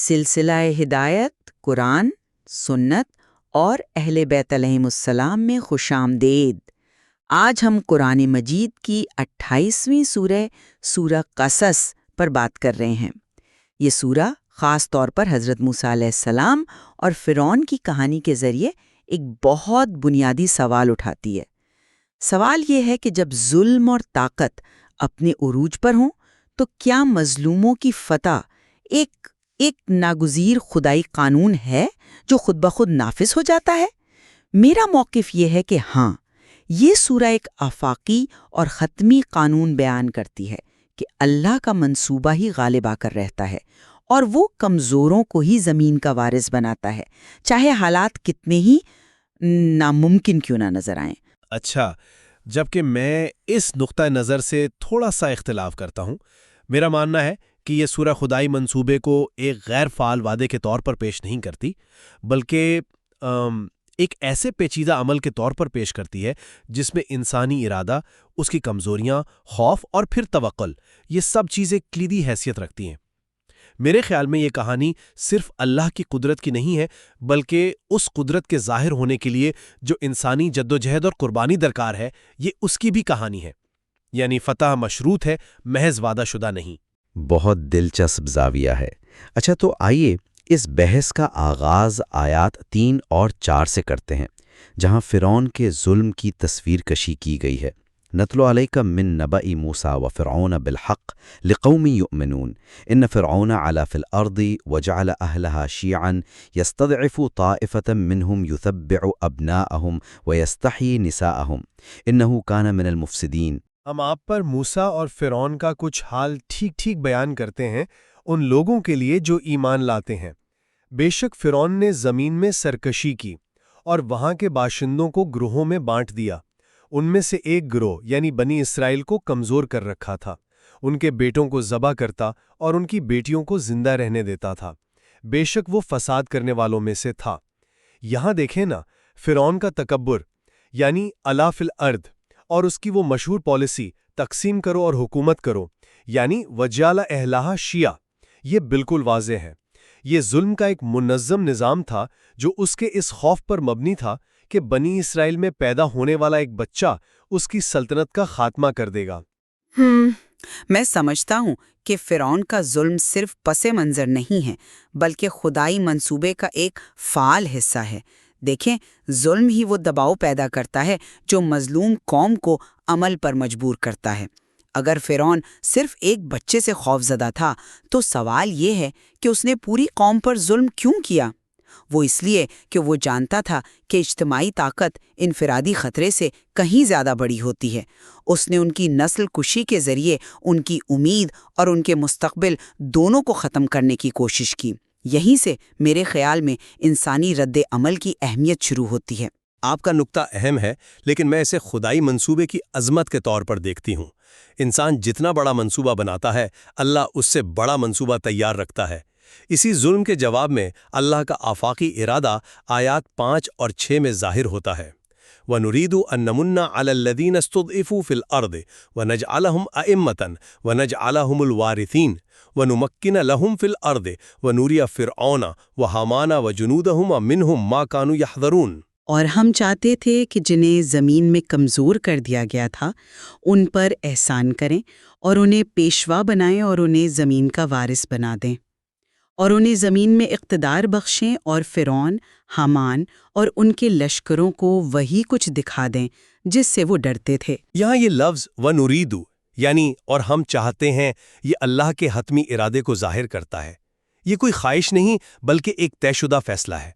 سلسلہ ہدایت قرآن، سنت اور اہل بیت علیہم السلام میں خوش آمدید۔ آج ہم قرآن مجید کی 28ویں سورہ قصص پر بات کر رہے ہیں۔ یہ سورہ خاص طور پر حضرت موسیٰ علیہ السلام اور فرعون کی کہانی کے ذریعے ایک بہت بنیادی سوال اٹھاتی ہے۔ سوال یہ ہے کہ جب ظلم اور طاقت اپنے عروج پر ہوں تو کیا مظلوموں کی فتح ایک ناگزیر خدائی قانون ہے جو خود بخود نافذ ہو جاتا ہے؟ میرا موقف یہ ہے کہ ہاں، یہ سورہ ایک آفاقی اور ختمی قانون بیان کرتی ہے کہ اللہ کا منصوبہ ہی غالب آ کر رہتا ہے اور وہ کمزوروں کو ہی زمین کا وارث بناتا ہے، چاہے حالات کتنے ہی ناممکن کیوں نہ نظر آئیں۔ اچھا، جبکہ میں اس نقطہ نظر سے تھوڑا سا اختلاف کرتا ہوں۔ میرا ماننا ہے کہ یہ سورہ خدائی منصوبے کو ایک غیر فعال وعدے کے طور پر پیش نہیں کرتی، بلکہ ایک ایسے پیچیدہ عمل کے طور پر پیش کرتی ہے جس میں انسانی ارادہ، اس کی کمزوریاں، خوف اور پھر توکل، یہ سب چیزیں کلیدی حیثیت رکھتی ہیں۔ میرے خیال میں یہ کہانی صرف اللہ کی قدرت کی نہیں ہے، بلکہ اس قدرت کے ظاہر ہونے کے لیے جو انسانی جدوجہد اور قربانی درکار ہے، یہ اس کی بھی کہانی ہے۔ یعنی فتح مشروط ہے، محض وعدہ شدہ نہیں۔ بہت دلچسپ زاویہ ہے۔ اچھا، تو آئیے اس بحث کا آغاز آیات 3 اور 4 سے کرتے ہیں، جہاں فرعون کے ظلم کی تصویر کشی کی گئی ہے۔ نتلو علیک من نبأ موسیٰ وفرعون بالحق لقوم یؤمنون ان فرعون علا فی الارض وجعل اہلہا شیعا یستضعف طائفة منہم یثبع ابناءہم ویستحیی نساءہم انہ کان من المفسدین۔ ہم آپ پر موسیٰ اور فرعون کا کچھ حال ٹھیک بیان کرتے ہیں ان لوگوں کے لیے جو ایمان لاتے ہیں۔ بے شک فرعون نے زمین میں سرکشی کی اور وہاں کے باشندوں کو گروہوں میں بانٹ دیا۔ ان میں سے ایک گروہ یعنی بنی اسرائیل کو کمزور کر رکھا تھا، ان کے بیٹوں کو ذبح کرتا اور ان کی بیٹیوں کو زندہ رہنے دیتا تھا۔ بے شک وہ فساد کرنے والوں میں سے تھا۔ یہاں دیکھیں نا، فرعون کا تکبر یعنی علا فی الارض اور اس کی وہ مشہور پالیسی تقسیم کرو اور حکومت کرو، یعنی وجعل اہلہا شیعہ، یہ بالکل واضح ہے۔ یہ ظلم کا ایک منظم نظام تھا جو اس کے اس خوف پر مبنی تھا کہ بنی اسرائیل میں پیدا ہونے والا ایک بچہ اس کی سلطنت کا خاتمہ کر دے گا۔ میں سمجھتا ہوں کہ فرعون کا ظلم صرف پس منظر نہیں ہے، بلکہ خدائی منصوبے کا ایک فعال حصہ ہے۔ دیکھیں، ظلم ہی وہ دباؤ پیدا کرتا ہے جو مظلوم قوم کو عمل پر مجبور کرتا ہے۔ اگر فرعون صرف ایک بچے سے خوف زدہ تھا تو سوال یہ ہے کہ اس نے پوری قوم پر ظلم کیوں کیا؟ وہ اس لیے کہ وہ جانتا تھا کہ اجتماعی طاقت انفرادی خطرے سے کہیں زیادہ بڑی ہوتی ہے۔ اس نے ان کی نسل کشی کے ذریعے ان کی امید اور ان کے مستقبل دونوں کو ختم کرنے کی کوشش کی۔ یہیں سے میرے خیال میں انسانی رد عمل کی اہمیت شروع ہوتی ہے۔ آپ کا نقطہ اہم ہے، لیکن میں اسے خدائی منصوبے کی عظمت کے طور پر دیکھتی ہوں۔ انسان جتنا بڑا منصوبہ بناتا ہے، اللہ اس سے بڑا منصوبہ تیار رکھتا ہے۔ اسی ظلم کے جواب میں اللہ کا آفاقی ارادہ آیات 5 اور 6 میں ظاہر ہوتا ہے۔ وَنُرِيدُ أَن نَّمُنَّ عَلَى الَّذِينَ اسْتُضْعِفُوا فِي الْأَرْضِ وَنَجْعَلَهُمْ أَئِمَّةً وَنَجْعَلَهُمُ الْوَارِثِينَ وَنُمَكِّنَ لَهُمْ فِي الْأَرْضِ وَنُرِيَ فِرْعَوْنَ وَهَامَانَ وَجُنُودَهُمْ مِنْهُمْ مَا كَانُوا يَحْذَرُونَ۔ اور ہم چاہتے تھے کہ جنہیں زمین میں کمزور کر دیا گیا تھا ان پر احسان کریں اور انہیں پیشوا بنائیں اور انہیں زمین کا وارث بنا دیں، اور انہیں زمین میں اقتدار بخشیں اور فرعون، حامان اور ان کے لشکروں کو وہی کچھ دکھا دیں جس سے وہ ڈرتے تھے۔ یہاں یہ لفظ وَنُرِيدُ یعنی اور ہم چاہتے ہیں، یہ اللہ کے حتمی ارادے کو ظاہر کرتا ہے۔ یہ کوئی خواہش نہیں بلکہ ایک طے شدہ فیصلہ ہے۔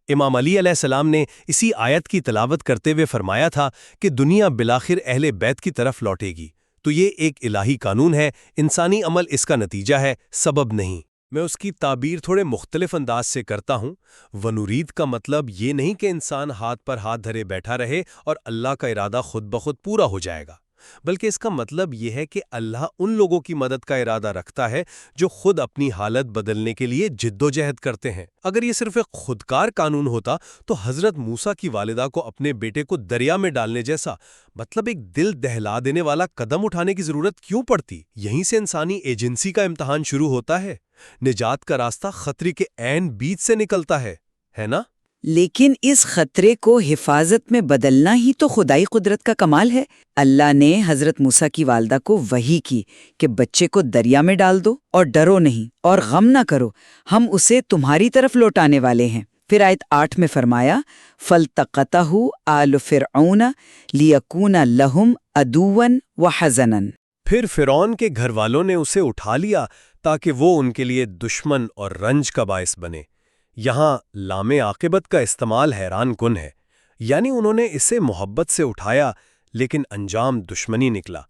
امام علی علیہ السلام نے اسی آیت کی تلاوت کرتے ہوئے فرمایا تھا کہ دنیا بالآخر اہل بیت کی طرف لوٹے گی۔ تو یہ ایک الہی قانون ہے، انسانی عمل اس کا نتیجہ ہے، سبب نہیں۔ میں اس کی تعبیر تھوڑے مختلف انداز سے کرتا ہوں۔ ونورید کا مطلب یہ نہیں کہ انسان ہاتھ پر ہاتھ دھرے بیٹھا رہے اور اللہ کا ارادہ خود بخود پورا ہو جائے گا۔ بلکہ اس کا مطلب یہ ہے کہ اللہ ان لوگوں کی مدد کا ارادہ رکھتا ہے جو خود اپنی حالت بدلنے کے لیے جد و جہد کرتے ہیں۔ اگر یہ صرف ایک خودکار قانون ہوتا تو حضرت موسیٰ کی والدہ کو اپنے بیٹے کو دریا میں ڈالنے جیسا، مطلب ایک دل دہلا دینے والا قدم اٹھانے کی ضرورت کیوں پڑتی؟ یہیں سے انسانی ایجنسی کا امتحان شروع ہوتا ہے۔ نجات کا راستہ خطرے کے عین بیچ سے نکلتا ہے نا؟ لیکن اس خطرے کو حفاظت میں بدلنا ہی تو خدائی قدرت کا کمال ہے۔ اللہ نے حضرت موسیٰ کی والدہ کو وحی کی کہ بچے کو دریا میں ڈال دو اور ڈرو نہیں اور غم نہ کرو، ہم اسے تمہاری طرف لوٹانے والے ہیں۔ پھر آیت 8 میں فرمایا فَالْتَقَطَهُ آلُ فِرْعَوْنَ لِيَكُونَ لَهُمْ عَدُوًّا وَحَزَنًا۔ پھر فرعون کے گھر والوں نے اسے اٹھا لیا تاکہ وہ ان کے لیے دشمن اور رنج کا باعث بنے۔ یہاں لام عاقبت کا استعمال حیران کن ہے، یعنی انہوں نے اسے محبت سے اٹھایا لیکن انجام دشمنی نکلا۔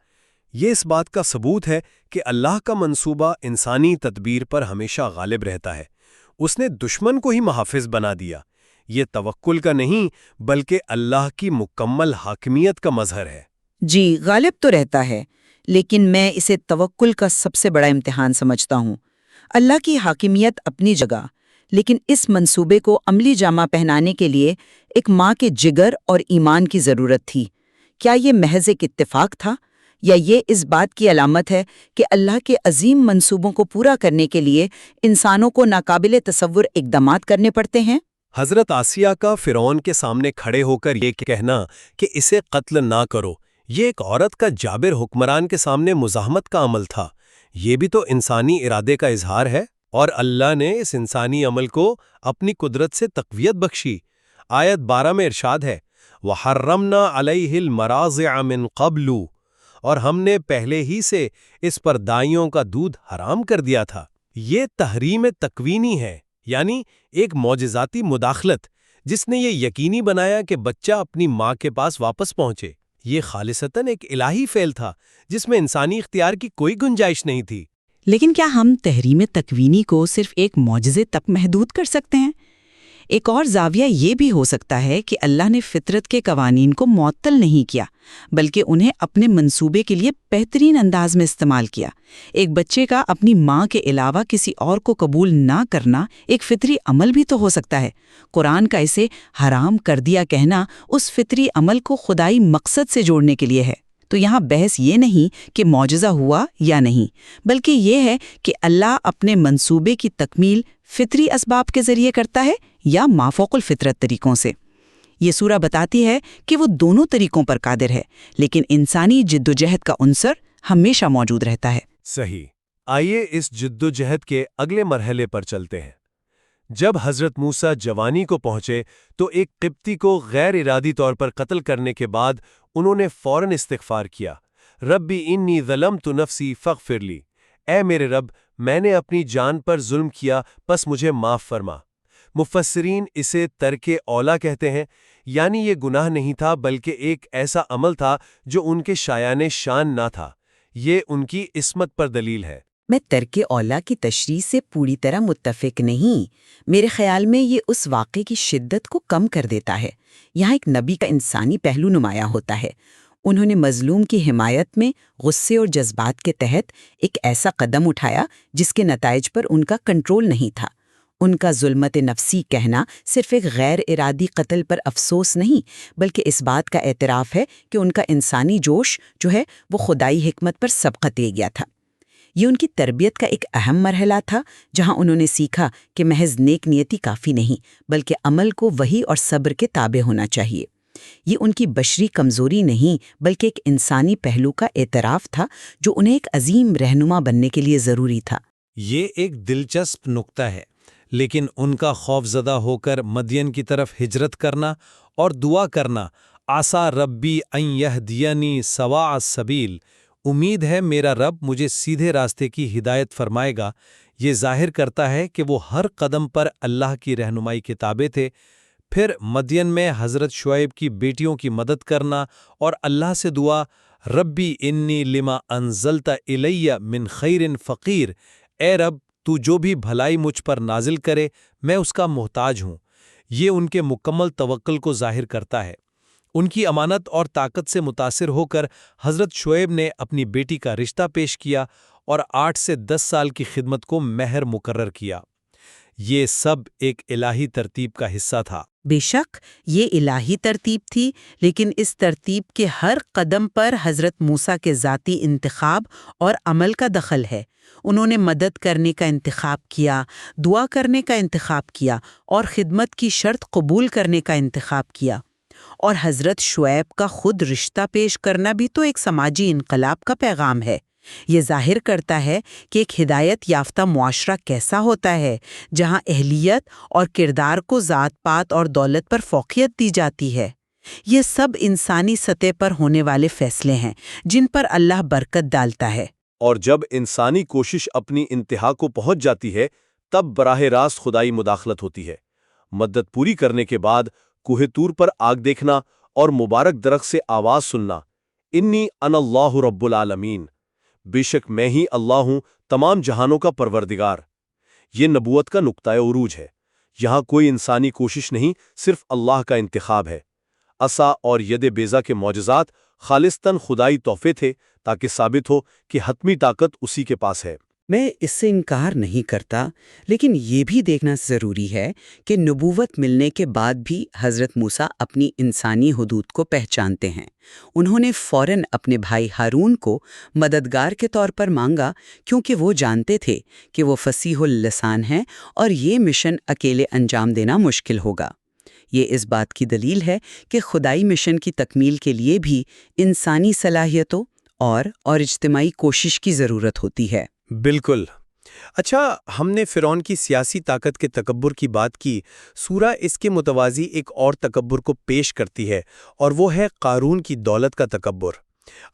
یہ اس بات کا ثبوت ہے کہ اللہ کا منصوبہ انسانی تدبیر پر ہمیشہ غالب رہتا ہے۔ اس نے دشمن کو ہی محافظ بنا دیا۔ یہ توکل کا نہیں بلکہ اللہ کی مکمل حاکمیت کا مظہر ہے۔ جی، غالب تو رہتا ہے، لیکن میں اسے توکل کا سب سے بڑا امتحان سمجھتا ہوں۔ اللہ کی حاکمیت اپنی جگہ، لیکن اس منصوبے کو عملی جامہ پہنانے کے لیے ایک ماں کے جگر اور ایمان کی ضرورت تھی۔ کیا یہ محض ایک اتفاق تھا، یا یہ اس بات کی علامت ہے کہ اللہ کے عظیم منصوبوں کو پورا کرنے کے لیے انسانوں کو ناقابل تصور اقدامات کرنے پڑتے ہیں؟ حضرت آسیہ کا فرعون کے سامنے کھڑے ہو کر یہ کہنا کہ اسے قتل نہ کرو، یہ ایک عورت کا جابر حکمران کے سامنے مزاحمت کا عمل تھا۔ یہ بھی تو انسانی ارادے کا اظہار ہے، اور اللہ نے اس انسانی عمل کو اپنی قدرت سے تقویت بخشی۔ آیت 12 میں ارشاد ہے وَحَرَّمْنَا عَلَيْهِ الْمَرَاضِعَ مِنْ قَبْلُ، اور ہم نے پہلے ہی سے اس پر دائیوں کا دودھ حرام کر دیا تھا۔ یہ تحریم تکوینی ہے، یعنی ایک معجزاتی مداخلت جس نے یہ یقینی بنایا کہ بچہ اپنی ماں کے پاس واپس پہنچے۔ یہ خالصتاً ایک الہی فعل تھا جس میں انسانی اختیار کی کوئی گنجائش نہیں تھی۔ لیکن کیا ہم تحریم تکوینی کو صرف ایک معجزے تک محدود کر سکتے ہیں؟ ایک اور زاویہ یہ بھی ہو سکتا ہے کہ اللہ نے فطرت کے قوانین کو معطل نہیں کیا، بلکہ انہیں اپنے منصوبے کے لیے بہترین انداز میں استعمال کیا۔ ایک بچے کا اپنی ماں کے علاوہ کسی اور کو قبول نہ کرنا ایک فطری عمل بھی تو ہو سکتا ہے۔ قرآن کا اسے حرام کر دیا کہنا اس فطری عمل کو خدائی مقصد سے جوڑنے کے لیے ہے۔ تو یہاں بحث یہ نہیں کہ معجزہ ہوا یا نہیں، بلکہ یہ ہے کہ اللہ اپنے منصوبے کی تکمیل فطری اسباب کے ذریعے کرتا ہے یا مافوق الفطرت طریقوں سے۔ یہ سورہ بتاتی ہے کہ وہ دونوں طریقوں پر قادر ہے، لیکن انسانی جد و جہد کا عنصر ہمیشہ موجود رہتا ہے۔ صحیح۔ آئیے اس جد و جہد کے اگلے مرحلے پر چلتے ہیں۔ جب حضرت موسیٰ جوانی کو پہنچے تو ایک قبطی کو غیر ارادی طور پر قتل کرنے کے بعد انہوں نے فوراً استغفار کیا، ربی انی ظلمت نفسی فاغفر لی، اے میرے رب میں نے اپنی جان پر ظلم کیا پس مجھے معاف فرما۔ مفسرین اسے ترک اولا کہتے ہیں، یعنی یہ گناہ نہیں تھا بلکہ ایک ایسا عمل تھا جو ان کے شایان شان نہ تھا۔ یہ ان کی عصمت پر دلیل ہے۔ میں ترک اولا کی تشریح سے پوری طرح متفق نہیں۔ میرے خیال میں یہ اس واقعے کی شدت کو کم کر دیتا ہے۔ یہاں ایک نبی کا انسانی پہلو نمایاں ہوتا ہے۔ انہوں نے مظلوم کی حمایت میں غصے اور جذبات کے تحت ایک ایسا قدم اٹھایا جس کے نتائج پر ان کا کنٹرول نہیں تھا۔ ان کا ظلمت نفسی کہنا صرف ایک غیر ارادی قتل پر افسوس نہیں، بلکہ اس بات کا اعتراف ہے کہ ان کا انسانی جوش جو ہے وہ خدائی حکمت پر سبقت لے گیا تھا۔ یہ ان کی تربیت کا ایک اہم مرحلہ تھا، جہاں انہوں نے سیکھا کہ محض نیک نیتی کافی نہیں، بلکہ عمل کو وحی اور صبر کے تابع ہونا چاہیے۔ یہ ان کی بشری کمزوری نہیں، بلکہ ایک انسانی پہلو کا اعتراف تھا جو انہیں ایک عظیم رہنما بننے کے لیے ضروری تھا۔ یہ ایک دلچسپ نکتہ ہے، لیکن ان کا خوف زدہ ہو کر مدین کی طرف ہجرت کرنا اور دعا کرنا عسیٰ ربی ان یہدینی سواء السبیل، امید ہے میرا رب مجھے سیدھے راستے کی ہدایت فرمائے گا، یہ ظاہر کرتا ہے کہ وہ ہر قدم پر اللہ کی رہنمائی کے تابع تھے۔ پھر مدین میں حضرت شعیب کی بیٹیوں کی مدد کرنا اور اللہ سے دعا ربی انی لما انزلت الی من خیر فقیر، اے رب تو جو بھی بھلائی مجھ پر نازل کرے میں اس کا محتاج ہوں، یہ ان کے مکمل توکل کو ظاہر کرتا ہے۔ ان کی امانت اور طاقت سے متاثر ہو کر حضرت شعیب نے اپنی بیٹی کا رشتہ پیش کیا اور 8 سے 10 سال کی خدمت کو مہر مقرر کیا۔ یہ سب ایک الہی ترتیب کا حصہ تھا۔ بے شک یہ الہی ترتیب تھی، لیکن اس ترتیب کے ہر قدم پر حضرت موسیٰ کے ذاتی انتخاب اور عمل کا دخل ہے۔ انہوں نے مدد کرنے کا انتخاب کیا، دعا کرنے کا انتخاب کیا اور خدمت کی شرط قبول کرنے کا انتخاب کیا۔ اور حضرت شعیب کا خود رشتہ پیش کرنا بھی تو ایک سماجی انقلاب کا پیغام ہے۔ یہ ظاہر کرتا ہے کہ ایک ہدایت یافتہ معاشرہ کیسا ہوتا ہے، جہاں اہلیت اور کردار کو ذات پات اور دولت پر فوقیت دی جاتی ہے۔ یہ سب انسانی سطح پر ہونے والے فیصلے ہیں جن پر اللہ برکت ڈالتا ہے۔ اور جب انسانی کوشش اپنی انتہا کو پہنچ جاتی ہے تب براہ راست خدائی مداخلت ہوتی ہے۔ مدت پوری کرنے کے بعد کوہ طور پر آگ دیکھنا اور مبارک درخت سے آواز سننا، انی انا اللہ رب العالمین، بے شک میں ہی اللہ ہوں تمام جہانوں کا پروردگار۔ یہ نبوت کا نقطۂ عروج ہے۔ یہاں کوئی انسانی کوشش نہیں، صرف اللہ کا انتخاب ہے۔ عصا اور ید بیضا کے معجزات خالصتاً خدائی تحفے تھے تاکہ ثابت ہو کہ حتمی طاقت اسی کے پاس ہے۔ میں اس سے انکار نہیں کرتا، لیکن یہ بھی دیکھنا ضروری ہے کہ نبوت ملنے کے بعد بھی حضرت موسیٰ اپنی انسانی حدود کو پہچانتے ہیں۔ انہوں نے فوراً اپنے بھائی ہارون کو مددگار کے طور پر مانگا، کیونکہ وہ جانتے تھے کہ وہ فصیح اللسان ہیں اور یہ مشن اکیلے انجام دینا مشکل ہوگا۔ یہ اس بات کی دلیل ہے کہ خدائی مشن کی تکمیل کے لیے بھی انسانی صلاحیتوں اور اجتماعی کوشش کی ضرورت ہوتی ہے۔ بالکل۔ اچھا، ہم نے فرعون کی سیاسی طاقت کے تکبر کی بات کی۔ سورہ اس کے متوازی ایک اور تکبر کو پیش کرتی ہے، اور وہ ہے قارون کی دولت کا تکبر۔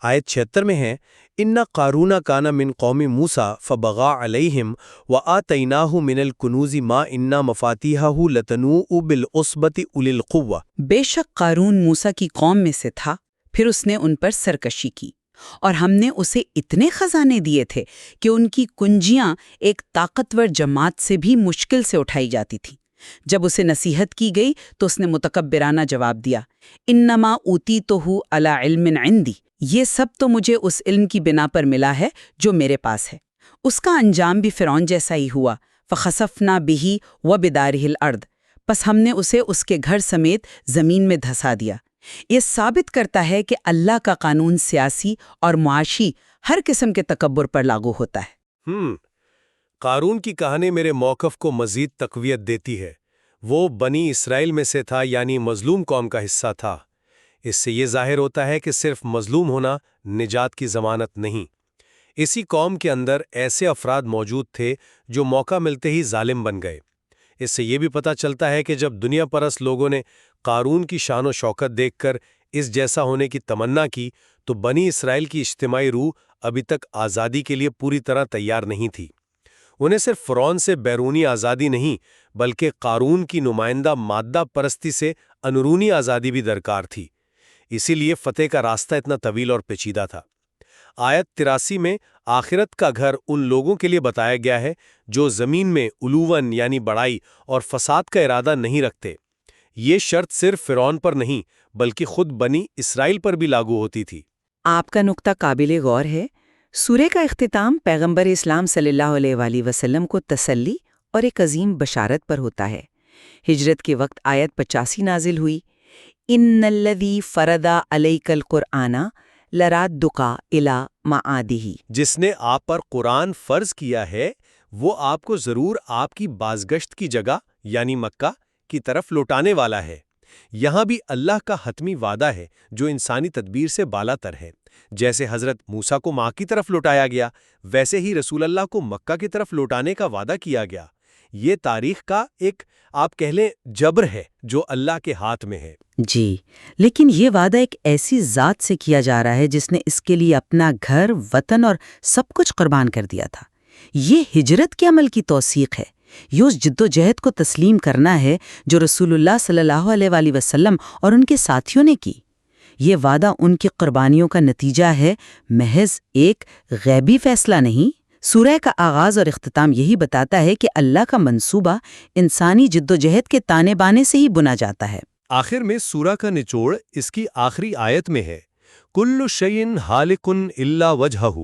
آیت 76 میں ہے، اِنَّ قَارُونَ كَانَ مِن قَوْمِ مُوسَىٰ فَبَغَىٰ عَلَيْهِمْ وَآتَيْنَاهُ مِنَ الْكُنُوزِ مَا إِنَّ مَفَاتِيحَهُ لَتَنُوءُ بِالْعُصْبَةِ أُولِي الْقُوَّةِ۔ بے شک قارون موسیٰ کی قوم میں سے تھا، پھر اس نے ان پر سرکشی کی، اور ہم نے اسے اتنے خزانے دیے تھے کہ ان کی کنجیاں ایک طاقتور جماعت سے بھی مشکل سے اٹھائی جاتی تھیں۔ جب اسے نصیحت کی گئی تو اس نے متکبرانہ جواب دیا، انما اوتیتہ علی علم عندی، یہ سب تو مجھے اس علم کی بنا پر ملا ہے جو میرے پاس ہے۔ اس کا انجام بھی فرعون جیسا ہی ہوا، فخسفنا بہ وبدارہ الارض، پس ہم نے اسے اس کے گھر سمیت زمین میں دھسا دیا۔ یہ ثابت کرتا ہے کہ اللہ کا قانون سیاسی اور معاشی ہر قسم کے تکبر پر لاگو ہوتا ہے۔ قارون کی کہانی میرے موقف کو مزید تقویت دیتی ہے۔ وہ بنی اسرائیل میں سے تھا، یعنی مظلوم قوم کا حصہ تھا۔ اس سے یہ ظاہر ہوتا ہے کہ صرف مظلوم ہونا نجات کی ضمانت نہیں۔ اسی قوم کے اندر ایسے افراد موجود تھے جو موقع ملتے ہی ظالم بن گئے۔ اس سے یہ بھی پتہ چلتا ہے کہ جب دنیا پرست لوگوں نے قارون کی شان و شوکت دیکھ کر اس جیسا ہونے کی تمنا کی تو بنی اسرائیل کی اجتماعی روح ابھی تک آزادی کے لیے پوری طرح تیار نہیں تھی۔ انہیں صرف فرعون سے بیرونی آزادی نہیں بلکہ قارون کی نمائندہ مادہ پرستی سے اندرونی آزادی بھی درکار تھی۔ اسی لیے فتح کا راستہ اتنا طویل اور پیچیدہ تھا۔ آیت 83 میں آخرت کا گھر ان لوگوں کے لیے بتایا گیا ہے جو زمین میں علوون یعنی بڑائی اور فساد کا ارادہ نہیں رکھتے۔ یہ شرط صرف فرعون پر نہیں بلکہ خود بنی اسرائیل پر بھی لاگو ہوتی تھی۔ آپ کا نقطہ قابل غور ہے۔ سورہ کا اختتام پیغمبر اسلام صلی اللہ علیہ وآلہ وسلم کو تسلی اور ایک عظیم بشارت پر ہوتا ہے۔ ہجرت کے وقت آیت 85 نازل ہوئی، ان الذی فرض علیک القرآن لرادک الی معادہ، جس نے آپ پر قرآن فرض کیا ہے وہ آپ کو ضرور آپ کی بازگشت کی جگہ یعنی مکہ کی طرف لوٹانے والا ہے۔ یہاں بھی اللہ کا حتمی وعدہ ہے جو انسانی تدبیر سے بالا تر ہے۔ جیسے حضرت موسیٰ کو ماں کی طرف لوٹایا گیا، ویسے ہی رسول اللہ کو مکہ کی طرف لوٹانے کا وعدہ کیا گیا۔ یہ تاریخ کا ایک آپ کہہ لیں جبر ہے جو اللہ کے ہاتھ میں ہے۔ جی، لیکن یہ وعدہ ایک ایسی ذات سے کیا جا رہا ہے جس نے اس کے لیے اپنا گھر، وطن اور سب کچھ قربان کر دیا تھا۔ یہ ہجرت کے عمل کی توثیق ہے۔ یہ اس جد و جہد کو تسلیم کرنا ہے جو رسول اللہ صلی اللہ علیہ وآلہ وسلم اور ان کے ساتھیوں نے کی۔ یہ وعدہ ان کی قربانیوں کا نتیجہ ہے، محض ایک غیبی فیصلہ نہیں۔ سورہ کا آغاز اور اختتام یہی بتاتا ہے کہ اللہ کا منصوبہ انسانی جد و جہد کے تانے بانے سے ہی بنا جاتا ہے۔ آخر میں سورہ کا نچوڑ اس کی آخری آیت میں ہے، کل شیء ہالک الا وجہہ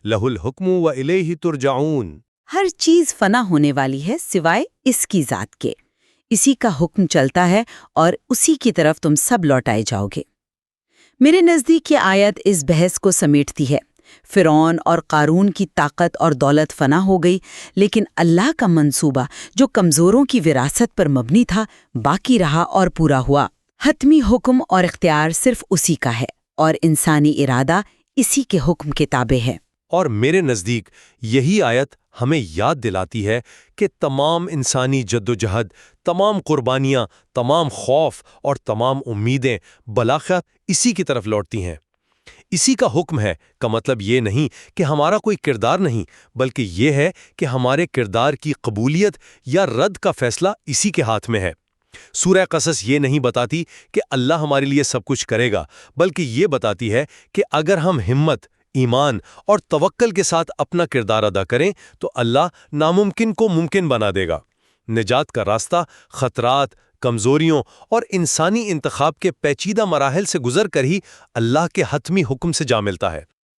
لہ الحکم والیہ ترجعون۔ ہر چیز فنا ہونے والی ہے سوائے اس کی ذات کے، اسی کا حکم چلتا ہے اور اسی کی طرف تم سب لوٹائے جاؤ گے۔ میرے نزدیک یہ آیت اس بحث کو سمیٹتی ہے۔ فرعون اور قارون کی طاقت اور دولت فنا ہو گئی، لیکن اللہ کا منصوبہ جو کمزوروں کی وراثت پر مبنی تھا باقی رہا اور پورا ہوا۔ حتمی حکم اور اختیار صرف اسی کا ہے اور انسانی ارادہ اسی کے حکم کے تابع ہے۔ اور میرے نزدیک یہی آیت ہمیں یاد دلاتی ہے کہ تمام انسانی جدوجہد، تمام قربانیاں، تمام خوف اور تمام امیدیں بلاخر اسی کی طرف لوٹتی ہیں۔ اسی کا حکم ہے کا مطلب یہ نہیں کہ ہمارا کوئی کردار نہیں، بلکہ یہ ہے کہ ہمارے کردار کی قبولیت یا رد کا فیصلہ اسی کے ہاتھ میں ہے۔ سورہ قصص یہ نہیں بتاتی کہ اللہ ہمارے لیے سب کچھ کرے گا، بلکہ یہ بتاتی ہے کہ اگر ہم ہمت، ایمان اور توکل کے ساتھ اپنا کردار ادا کریں تو اللہ ناممکن کو ممکن بنا دے گا۔ نجات کا راستہ خطرات، کمزوریوں اور انسانی انتخاب کے پیچیدہ مراحل سے گزر کر ہی اللہ کے حتمی حکم سے جا ملتا ہے۔